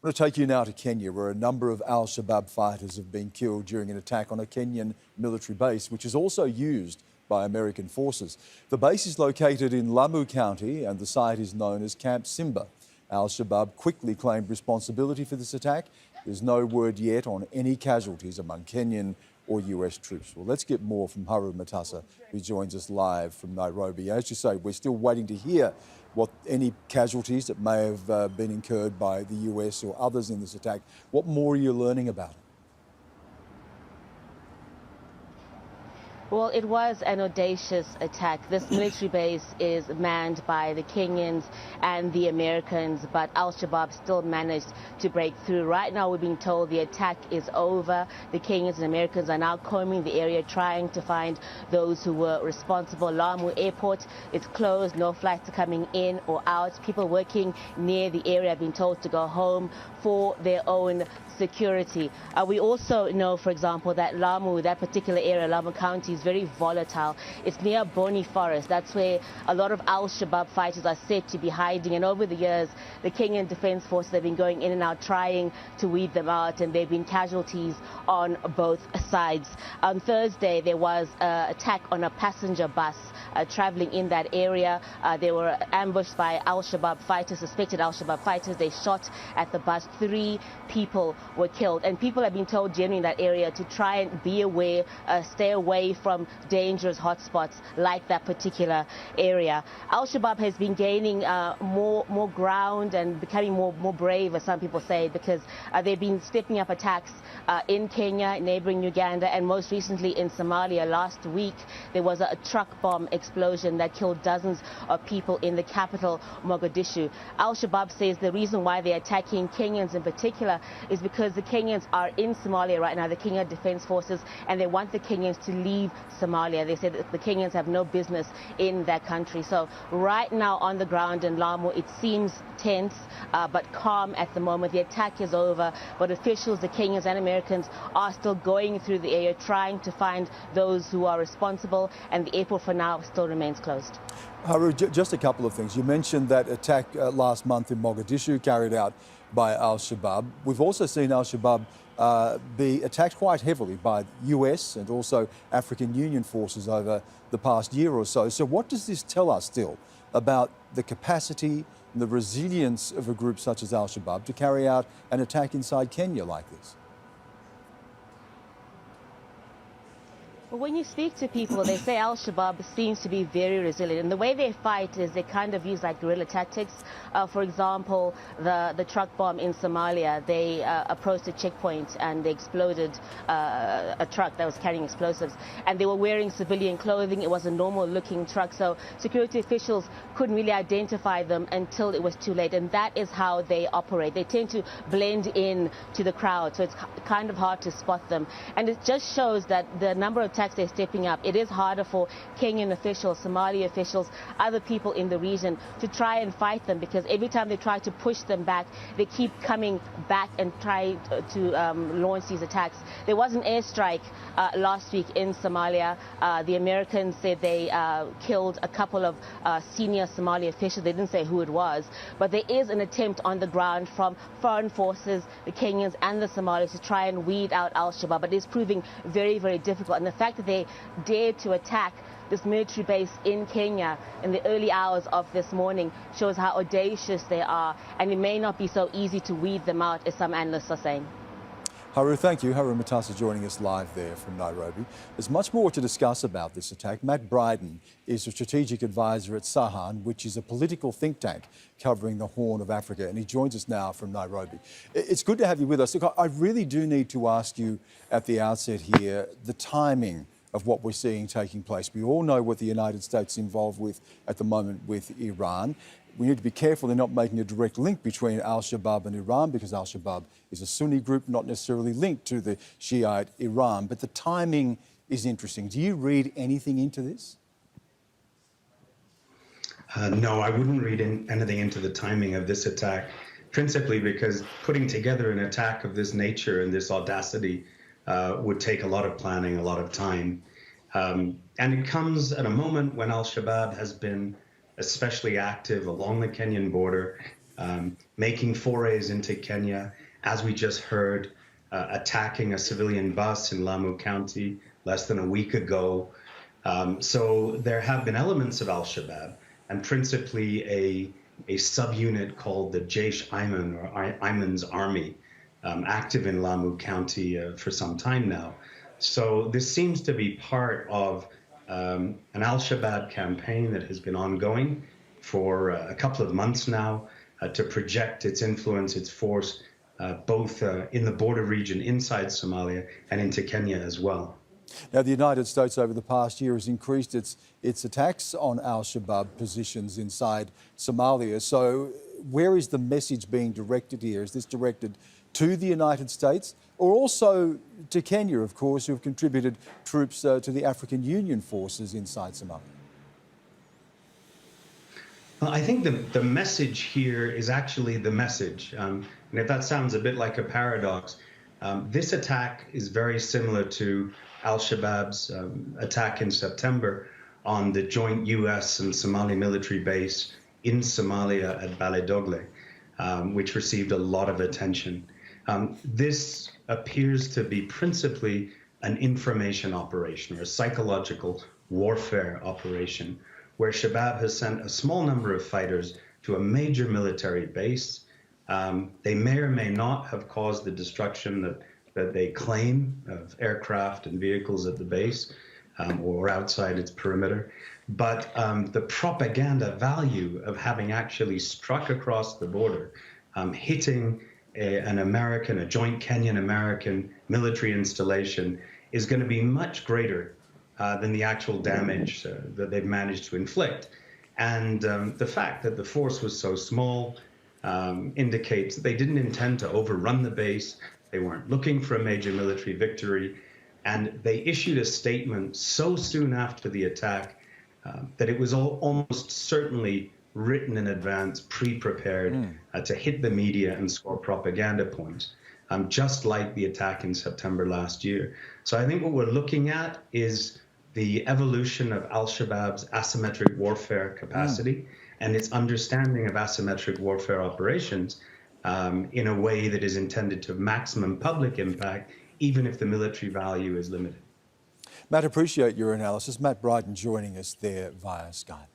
I want to take you now to Kenya, where a number of Al-Shabaab fighters have been killed during an attack on a Kenyan military base, which is also used by American forces. The base is located in Lamu County, and the site is known as Camp Simba. Al-Shabaab quickly claimed responsibility for this attack. There's no word yet on any casualties among Kenyan or US troops. Well, let's get more from Haru Matasa, who joins us live from Nairobi. As you say, we're still waiting to hear what any casualties that may have been incurred by the US or others in this attack. What more are you learning about it? Well, it was an audacious attack. This military base is manned by the Kenyans and the Americans, but Al-Shabaab still managed to break through. Right now, we're being told the attack is over. The Kenyans and Americans are now combing the area, trying to find those who were responsible. Lamu Airport is closed. No flights are coming in or out. People working near the area have been told to go home for their own security. We also know, for example, that Lamu, that particular area, Lamu County, is very volatile. It's near Boni Forest. That's where a lot of Al-Shabaab fighters are said to be hiding. And over the years, the Kenyan Defence Forces have been going in and out, trying to weed them out, and there have been casualties on both sides. On Thursday, there was an attack on a passenger bus traveling in that area. They were ambushed by Al-Shabaab fighters, suspected Al-Shabaab fighters. They shot at the bus. 3 people were killed. And people have been told generally in that area to try and be aware, stay away from dangerous hotspots like that particular area. Al-Shabaab has been gaining more ground and becoming more brave, as some people say, because they've been stepping up attacks in Kenya, neighboring Uganda, and most recently in Somalia. Last week, there was a truck bomb explosion that killed dozens of people in the capital, Mogadishu. Al-Shabaab says the reason why they're attacking Kenyans in particular is because the Kenyans are in Somalia right now, the Kenya Defence Forces, and they want the Kenyans to leave Somalia. They said that the Kenyans have no business in that country. So right now on the ground in Lamu, it seems tense but calm at the moment. The attack is over, but officials, the Kenyans and Americans, are still going through the area trying to find those who are responsible, and the airport for now still remains closed. Haru, just a couple of things. You mentioned that attack last month in Mogadishu carried out by Al-Shabaab. We've also seen Al-Shabaab be attacked quite heavily by US and also African Union forces over the past year or so. So what does this tell us still about the capacity and the resilience of a group such as Al-Shabaab to carry out an attack inside Kenya like this? Well, when you speak to people, they say Al-Shabaab seems to be very resilient. And the way they fight is they kind of use like guerrilla tactics. For example, the truck bomb in Somalia, they approached a checkpoint and they exploded a truck that was carrying explosives. And they were wearing civilian clothing. It was a normal looking truck. So security officials couldn't really identify them until it was too late. And that is how they operate. They tend to blend in to the crowd. So it's kind of hard to spot them. And it just shows that the number of they're stepping up. It is harder for Kenyan officials, Somali officials, other people in the region to try and fight them, because every time they try to push them back, they keep coming back and try to launch these attacks. There was an airstrike last week in Somalia. The Americans said they killed a couple of senior Somali officials. They didn't say who it was, but there is an attempt on the ground from foreign forces, the Kenyans and the Somalis, to try and weed out Al-Shabaab, but it's proving very, very difficult. And the fact that they dared to attack this military base in Kenya in the early hours of this morning shows how audacious they are, and it may not be so easy to weed them out, as some analysts are saying. Haru, thank you. Haru Matasa joining us live there from Nairobi. There's much more to discuss about this attack. Matt Bryden is a strategic advisor at Sahan, which is a political think tank covering the Horn of Africa, and he joins us now from Nairobi. It's good to have you with us. Look, I really do need to ask you at the outset here the timing of what we're seeing taking place. We all know what the United States is involved with at the moment with Iran. We need to be careful they're not making a direct link between Al-Shabaab and Iran, because Al-Shabaab is a Sunni group, not necessarily linked to the Shiite Iran. But the timing is interesting. Do you read anything into this? No, I wouldn't read anything into the timing of this attack, principally because putting together an attack of this nature and this audacity would take a lot of planning, a lot of time. And it comes at a moment when Al-Shabaab has been especially active along the Kenyan border making forays into Kenya, as we just heard, attacking a civilian bus in Lamu County less than a week ago. So there have been elements of Al-Shabaab, and principally a subunit called the Jaish Ayman, or Ayman's Army, active in Lamu County for some time now. So this seems to be part of an Al-Shabaab campaign that has been ongoing for a couple of months now to project its influence, its force, both in the border region inside Somalia and into Kenya as well. Now, the United States over the past year has increased its attacks on Al-Shabaab positions inside Somalia. So where is the message being directed here? Is this directed to the United States or also to Kenya, of course, who have contributed troops to the African Union forces inside Somalia? Well, I think the message here is actually the message. And if that sounds a bit like a paradox, this attack is very similar to Al-Shabaab's attack in September on the joint US and Somali military base in Somalia at Baledogle, which received a lot of attention. This appears to be principally an information operation or a psychological warfare operation where Shabaab has sent a small number of fighters to a major military base. They may or may not have caused the destruction that they claim of aircraft and vehicles at the base or outside its perimeter. But the propaganda value of having actually struck across the border, hitting a joint Kenyan-American military installation is going to be much greater than the actual damage that they've managed to inflict. And the fact that the force was so small indicates that they didn't intend to overrun the base. They weren't looking for a major military victory. And they issued a statement so soon after the attack that it was almost certainly written in advance, pre-prepared to hit the media and score propaganda points, just like the attack in September last year. So I think what we're looking at is the evolution of Al-Shabaab's asymmetric warfare capacity and its understanding of asymmetric warfare operations in a way that is intended to have maximum public impact, even if the military value is limited. Matt, appreciate your analysis. Matt Bryden joining us there via Skype.